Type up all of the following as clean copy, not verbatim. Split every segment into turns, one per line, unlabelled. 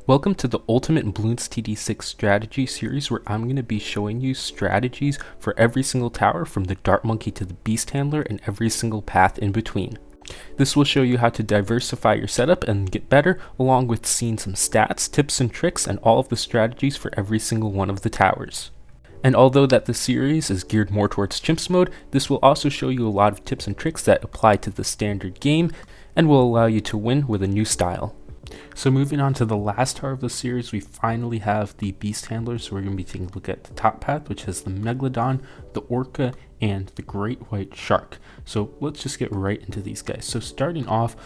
Welcome to the Ultimate Bloons TD6 strategy series, where I'm going to be showing you strategies for every single tower from the Dart Monkey to the Beast Handler and every single path in between. This will show you how to diversify your setup and get better, along with seeing some stats, tips and tricks, and all of the strategies for every single one of the towers. And although that the series is geared more towards Chimps mode, this will also show you a lot of tips and tricks that apply to the standard game and will allow you to win with a new style. So moving on to the last tower of the series, we finally have the Beast Handler. So we're going to be taking a look at the top path, which has the Megalodon, the Orca, and the Great White Shark. So let's just get right into these guys. So starting off,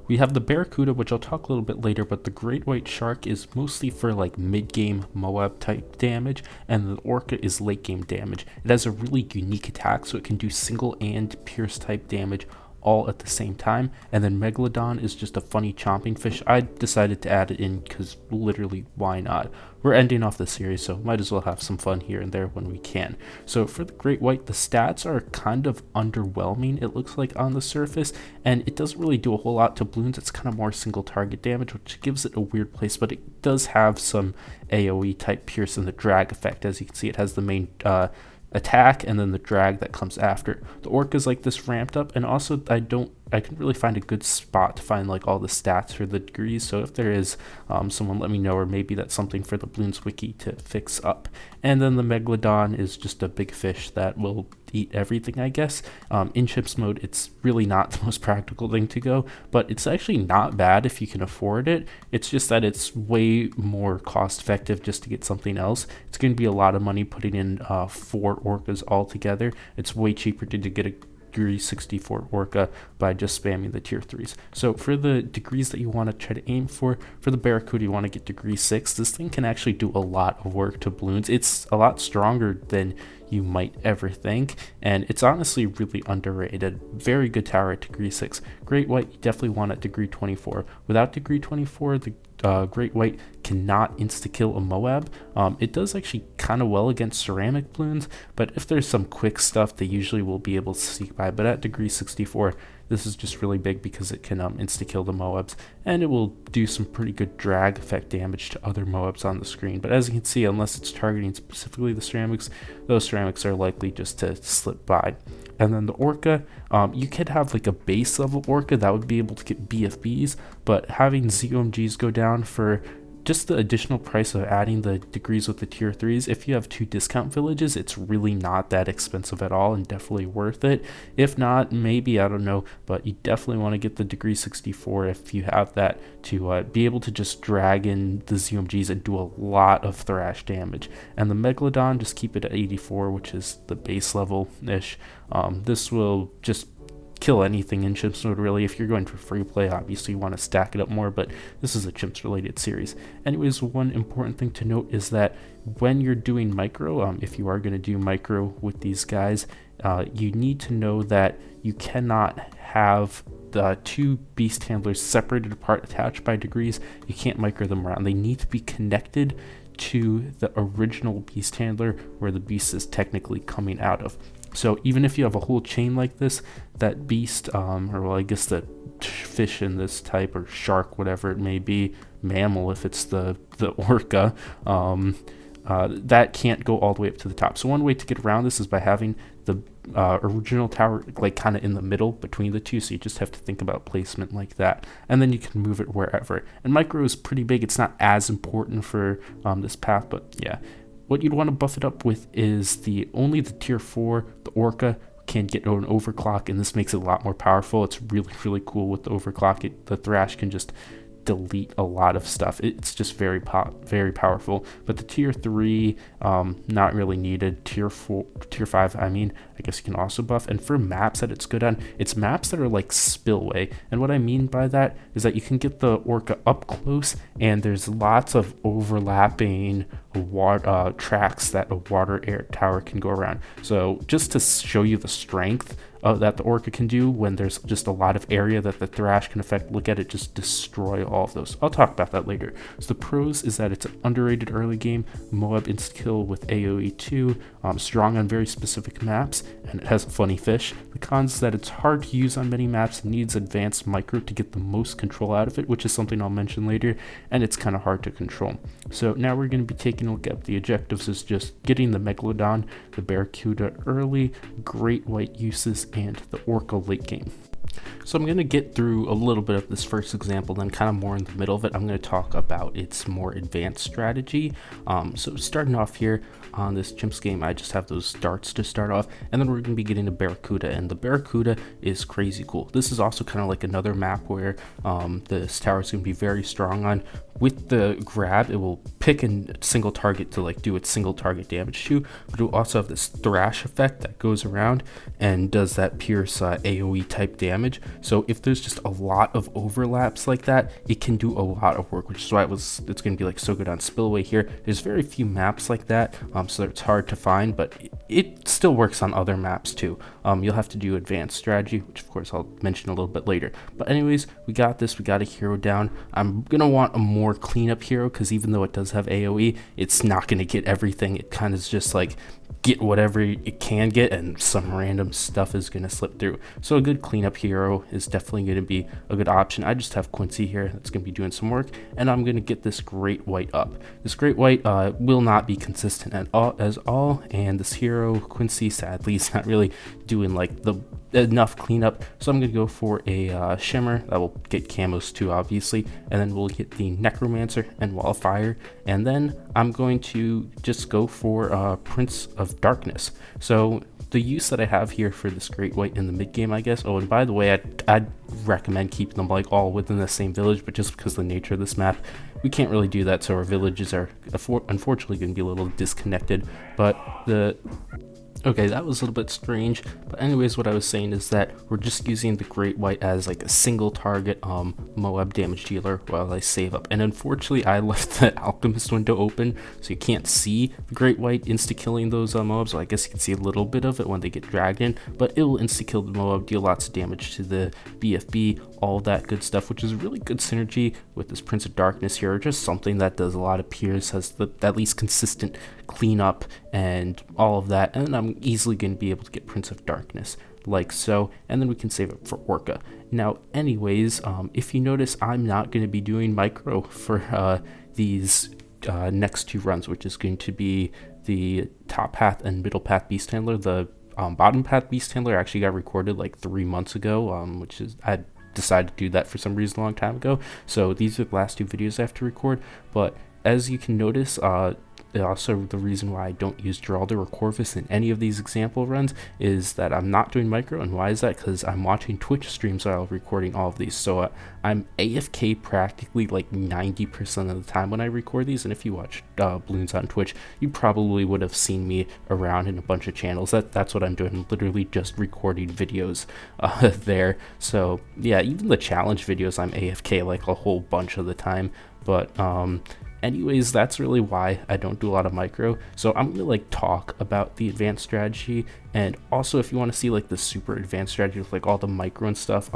we have the Barracuda, which I'll talk a little bit later, but the Great White Shark is mostly for like mid-game Moab type damage, and the Orca is late-game damage. It has a really unique attack, so it can do single and pierce type damage all at the same time. And then Megalodon is just a funny chomping fish. I decided to add it in because literally, why not? We're ending off the series, so might as well have some fun here and there when we can. So for the Great White, the stats are kind of underwhelming, it looks like on the surface, and it doesn't really do a whole lot to Bloons. It's kind of more single target damage, which gives it a weird place, but it does have some AoE type pierce and the drag effect. As you can see, it has the main attack and then the drag that comes after. The Orca is like this ramped up, and also I can really find a good spot to find like all the stats for the degrees. So if there is someone, let me know, or maybe that's something for the Bloons wiki to fix up. And then the Megalodon is just a big fish that will eat everything, I guess. In Chimps mode, it's really not the most practical thing to go, but it's actually not bad if you can afford it. It's just that it's way more cost effective just to get something else. It's going to be a lot of money putting in 4 orcas all together. It's way cheaper to get a degree 64 orca by just spamming the tier 3s. So for the degrees that you want to try to aim for the Barracuda, you want to get degree 6. This thing can actually do a lot of work to Bloons. It's a lot stronger than you might ever think, and it's honestly really underrated. Very good tower at degree 6. Great White, you definitely want at degree 24. Without degree 24, the Great White cannot insta-kill a Moab. It does actually kind of well against ceramic Bloons, but if there's some quick stuff, they usually will be able to sneak by. But at degree 64, this is just really big because it can insta-kill the Moabs, and it will do some pretty good drag effect damage to other Moabs on the screen. But as you can see, unless it's targeting specifically the ceramics, those ceramics are likely just to slip by. And then the Orca, you could have like a base level Orca that would be able to get BFBs, but having ZOMGs go down for just the additional price of adding the degrees with the tier 3s, if you have 2 discount villages, it's really not that expensive at all and definitely worth it. If not, maybe, I don't know, but you definitely want to get the degree 64 if you have that to be able to just drag in the ZOMGs and do a lot of thrash damage. And the Megalodon, just keep it at 84, which is the base level-ish. This will just kill anything in Chimps mode, really. If you're going for free play, obviously you want to stack it up more, but this is a Chimps related series. Anyways, one important thing to note is that when you're doing micro, if you are going to do micro with these guys, you need to know that you cannot have the 2 beast handlers separated apart, attached by degrees. You can't micro them around. They need to be connected to the original beast handler where the beast is technically coming out of. So even if you have a whole chain like this, that beast, or well, I guess the fish in this type, or shark, whatever it may be, mammal if it's the Orca, that can't go all the way up to the top. So one way to get around this is by having the original tower like kind of in the middle between the two, so you just have to think about placement like that, and then you can move it wherever. And micro is pretty big. It's not as important for this path, but yeah. What you'd want to buff it up with is only the tier 4, the Orca, can get an overclock, and this makes it a lot more powerful. It's really, really cool with the overclock. The thrash can just delete a lot of stuff. It's just very powerful. But the tier 3, not really needed. Tier 4, tier 5, I mean, I guess you can also buff. And for maps that it's good on, it's maps that are like Spillway. And what I mean by that is that you can get the Orca up close, and there's lots of overlapping tracks that a water air tower can go around. So just to show you the strength that the orca can do when there's just a lot of area that the thrash can affect. Look at it just destroy all of those. I'll talk about that later. So the pros is that it's an underrated early game, Moab insta-kill with AoE 2, strong on very specific maps, and it has a funny fish. The cons is that it's hard to use on many maps, needs advanced micro to get the most control out of it, which is something I'll mention later, and it's kind of hard to control. So now we're going to be taking a look at the objectives is just getting the Megalodon, the Barracuda early, great white uses, and the orca late game. So I'm going to get through a little bit of this first example, then kind of more in the middle of it, I'm going to talk about its more advanced strategy. So starting off here on this Chimps game, I just have those darts to start off, and then we're going to be getting a Barracuda, and the Barracuda is crazy cool. This is also kind of like another map where this tower is going to be very strong on. With the grab, it will pick a single target to like do its single target damage to, but it will also have this thrash effect that goes around and does that pierce AoE type damage. So if there's just a lot of overlaps like that, it can do a lot of work, which is why it's going to be like so good on Spillway here. There's very few maps like that, so it's hard to find, but it still works on other maps too. You'll have to do advanced strategy, which of course I'll mention a little bit later. But anyways, we got this, we got a hero down. I'm gonna want a more cleanup hero, because even though it does have AoE, it's not gonna get everything. It kind of is just like get whatever it can get, and some random stuff is going to slip through. So a good cleanup hero is definitely going to be a good option. I just have Quincy here that's going to be doing some work, and I'm going to get this great white up. This great white will not be consistent at all, and this hero Quincy sadly is not really doing like enough cleanup, so I'm going to go for a shimmer that will get camos too, obviously, and then we'll get the necromancer and wall of fire, and then I'm going to just go for Prince of Darkness. So the use that I have here for this great white in the mid game, I guess. Oh, and by the way, I'd recommend keeping them like all within the same village, but just because of the nature of this map, we can't really do that, so our villages are unfortunately going to be a little disconnected. But okay, that was a little bit strange, but anyways, what I was saying is that we're just using the great white as like a single target Moab damage dealer while I save up. And unfortunately, I left the alchemist window open, so you can't see the great white insta-killing those Moabs. So I guess you can see a little bit of it when they get dragged in, but it will insta-kill the Moab, deal lots of damage to the BFB, all that good stuff, which is really good synergy with this Prince of Darkness here, just something that does a lot of pierce, has the at least consistent cleanup and all of that, and I'm easily going to be able to get Prince of Darkness like so, and then we can save it for Orca. Now anyways, if you notice, I'm not going to be doing micro for these next two runs, which is going to be the top path and middle path beast handler. The bottom path beast handler actually got recorded like 3 months ago, which is I decided to do that for some reason a long time ago, so these are the last two videos I have to record. But as you can notice, also the reason why I don't use Geraldo or Corvus in any of these example runs is that I'm not doing micro. And why is that? Because I'm watching Twitch streams while recording all of these, so I'm AFK practically like 90% of the time when I record these. And if you watch Bloons on Twitch, you probably would have seen me around in a bunch of channels. That's what I'm doing. I'm literally just recording videos there. So yeah, even the challenge videos I'm AFK like a whole bunch of the time. But anyways, that's really why I don't do a lot of micro. So I'm gonna like talk about the advanced strategy, and also if you want to see like the super advanced strategy with like all the micro and stuff,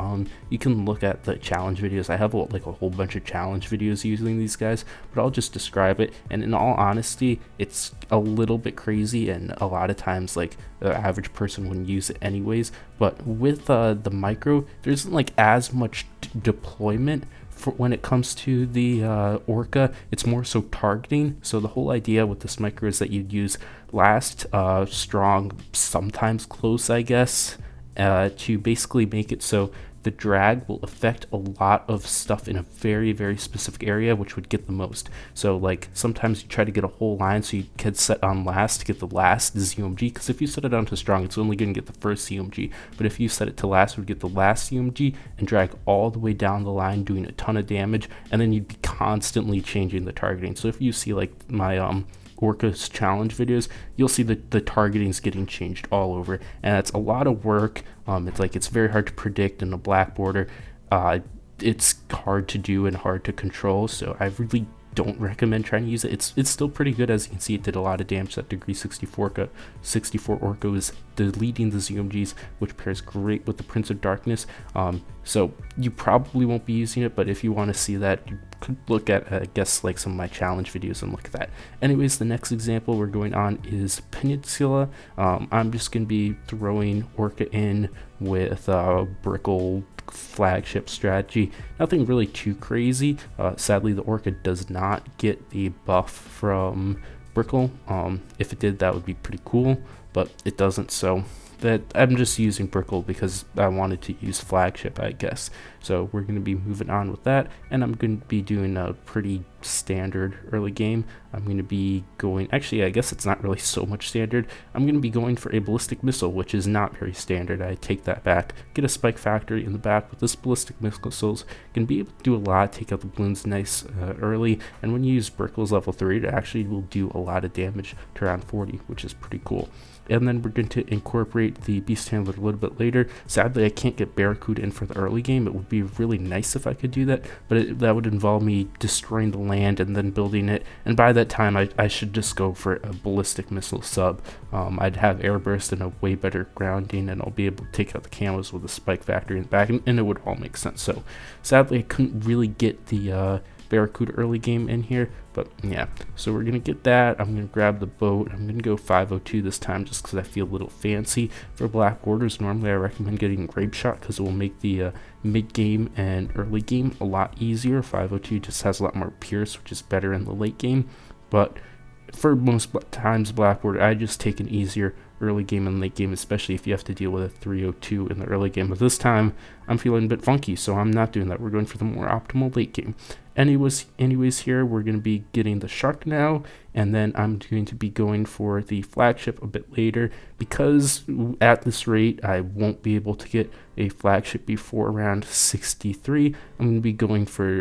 you can look at the challenge videos. I have like a whole bunch of challenge videos using these guys, but I'll just describe it. And in all honesty, it's a little bit crazy, and a lot of times like the average person wouldn't use it anyways. But with the micro, there isn't like as much deployment. For when it comes to the Orca, it's more so targeting. So the whole idea with this micro is that you'd use last, strong, sometimes close, I guess, to basically make it so the drag will affect a lot of stuff in a very, very specific area, which would get the most. So like sometimes you try to get a whole line, so you could set on last to get the last ZOMG, because if you set it on to strong, it's only going to get the first ZOMG. But if you set it to last, it would get the last ZOMG and drag all the way down the line, doing a ton of damage, and then you'd be constantly changing the targeting. So if you see like my Orca's challenge videos, you'll see the targeting's getting changed all over, and it's a lot of work. It's very hard to predict in a black border. It's hard to do and hard to control, so I really don't recommend trying to use it. It's still pretty good. As you can see, it did a lot of damage. That degree 64 Orca is deleting the ZOMGs, which pairs great with the Prince of Darkness. So you probably won't be using it, but if you want to see that, you could look at, I guess, like some of my challenge videos and look at that. Anyways, the next example we're going on is Peninsula. I'm just going to be throwing Orca in with Brickle flagship strategy. Nothing really too crazy. Sadly, the Orca does not get the buff from Brickle. If it did, that would be pretty cool, but it doesn't, so that I'm just using Brickle because I wanted to use flagship, I guess. So we're going to be moving on with that, and I'm going to be doing a pretty standard early game. I'm going to be going, actually I guess it's not really so much standard. I'm going to be going for a ballistic missile, which is not very standard. I take that back. Get a spike factory in the back with this ballistic missiles. Going to be able to do a lot, take out the balloons nice early, and when you use Brickle's level 3, it actually will do a lot of damage to around 40, which is pretty cool. And then we're going to incorporate the Beast Handler a little bit later. Sadly, I can't get Barracuda in for the early game. It would be really nice if I could do that, but that would involve me destroying the land and then building it. And by that time, I should just go for a ballistic missile sub. I'd have air burst and a way better grounding, and I'll be able to take out the camos with a spike factory in the back, and it would all make sense. So sadly, I couldn't really get the Barracuda early game in here, but yeah, so we're gonna get that. I'm gonna grab the boat. I'm gonna go 502 this time just because I feel a little fancy for black orders. Normally I recommend getting grape shot because it will make the mid game and early game a lot easier. 502 just has a lot more pierce, which is better in the late game, but for most times black order, I just take an easier early game and late game, especially if you have to deal with a 302 in the early game. But this time I'm feeling a bit funky, so I'm not doing that. We're going for the more optimal late game. Anyways, here we're going to be getting the shark now, and then I'm going to be going for the flagship a bit later, because at this rate I won't be able to get a flagship before around 63. I'm going to be going for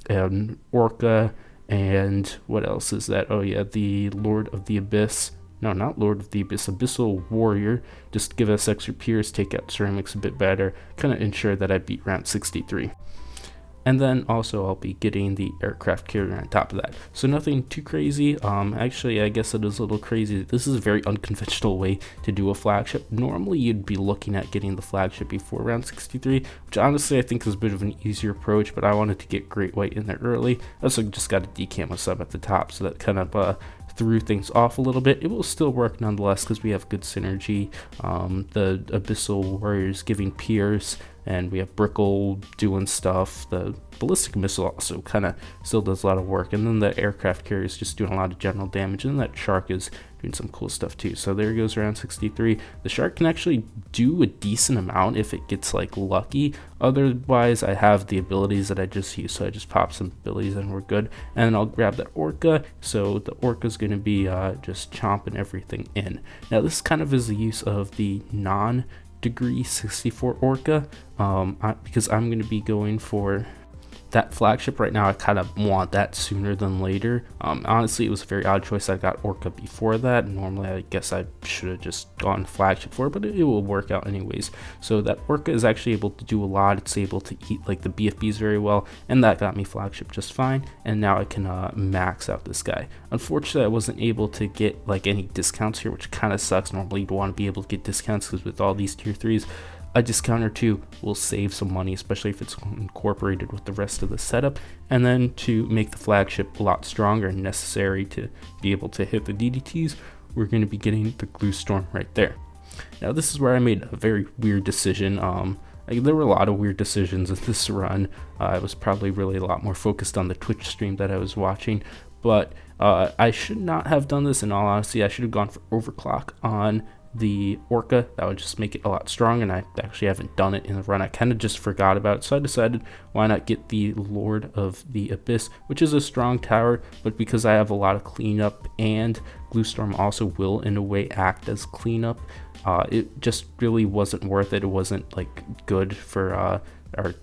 an Orca, and what else is that? Oh yeah, the Lord of the Abyss. No, not Lord of the Abyss, Abyssal Warrior. Just give us extra pierce, take out ceramics a bit better, kind of ensure that I beat round 63. And then also I'll be getting the aircraft carrier on top of that. So nothing too crazy. Actually, I guess it is a little crazy. This is a very unconventional way to do a flagship. Normally you'd be looking at getting the flagship before round 63, which honestly I think is a bit of an easier approach, but I wanted to get Great White in there early. I also just got a decamo sub at the top, so that kind of threw things off a little bit. It will still work nonetheless because we have good synergy. The Abyssal Warriors giving pierce, and we have Brickle doing stuff. The ballistic missile also kind of still does a lot of work, and then the aircraft carrier is just doing a lot of general damage, and that shark is doing some cool stuff too. So there goes around 63. The shark can actually do a decent amount if it gets like lucky. Otherwise, I have the abilities that I just used, so I just pop some abilities and we're good. And then I'll grab that Orca. So the Orca is going to be just chomping everything in. Now this kind of is the use of the degree 64 Orca, because I'm going to be going for that flagship right now. I kind of want that sooner than later. Honestly, it was a very odd choice. I got Orca before that. Normally I guess I should have just gone flagship for it, but it will work out anyways. So that Orca is actually able to do a lot. It's able to eat like the BFBs very well, and that got me flagship just fine. And now I can max out this guy. Unfortunately, I wasn't able to get like any discounts here, which kind of sucks. Normally you'd want to be able to get discounts because with all these tier 3s, a discount or two will save some money, especially if it's incorporated with the rest of the setup. And then to make the flagship a lot stronger and necessary to be able to hit the DDTs, we're going to be getting the glue storm right there. Now this is where I made a very weird decision. There were a lot of weird decisions in this run. I was probably really a lot more focused on the Twitch stream that I was watching, but I should not have done this. In all honesty, I should have gone for overclock on the Orca. That would just make it a lot stronger, and I actually haven't done it in the run. I kind of just forgot about it, so I decided why not get the Lord of the Abyss, which is a strong tower, but because I have a lot of cleanup and Glue Storm also will in a way act as cleanup, it just really wasn't worth it. It wasn't like good for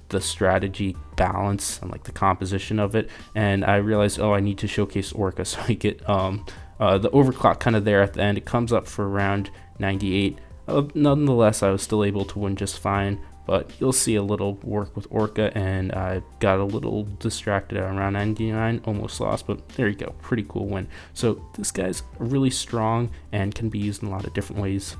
the strategy balance and like the composition of it, and I realized, oh, I need to showcase Orca, so I get the overclock kind of there at the end. It comes up for around 98. Nonetheless, I was still able to win just fine but you'll see a little work with Orca, and I got a little distracted at around 99, almost lost, but there you go, pretty cool win. So this guy's really strong and can be used in a lot of different ways.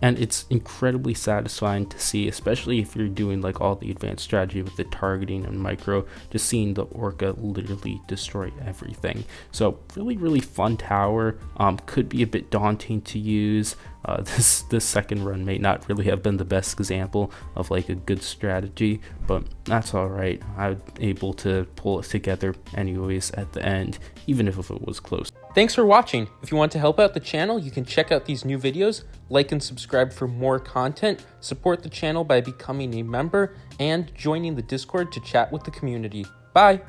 And it's incredibly satisfying to see, especially if you're doing like all the advanced strategy with the targeting and micro, just seeing the Orca literally destroy everything. So really fun tower. Could be a bit daunting to use. This second run may not really have been the best example of like a good strategy, but that's all right. I was able to pull it together anyways at the end, even if it was close.
Thanks for watching. If you want to help out the channel, you can check out these new videos, like and subscribe for more content, support the channel by becoming a member, and joining the Discord to chat with the community. Bye!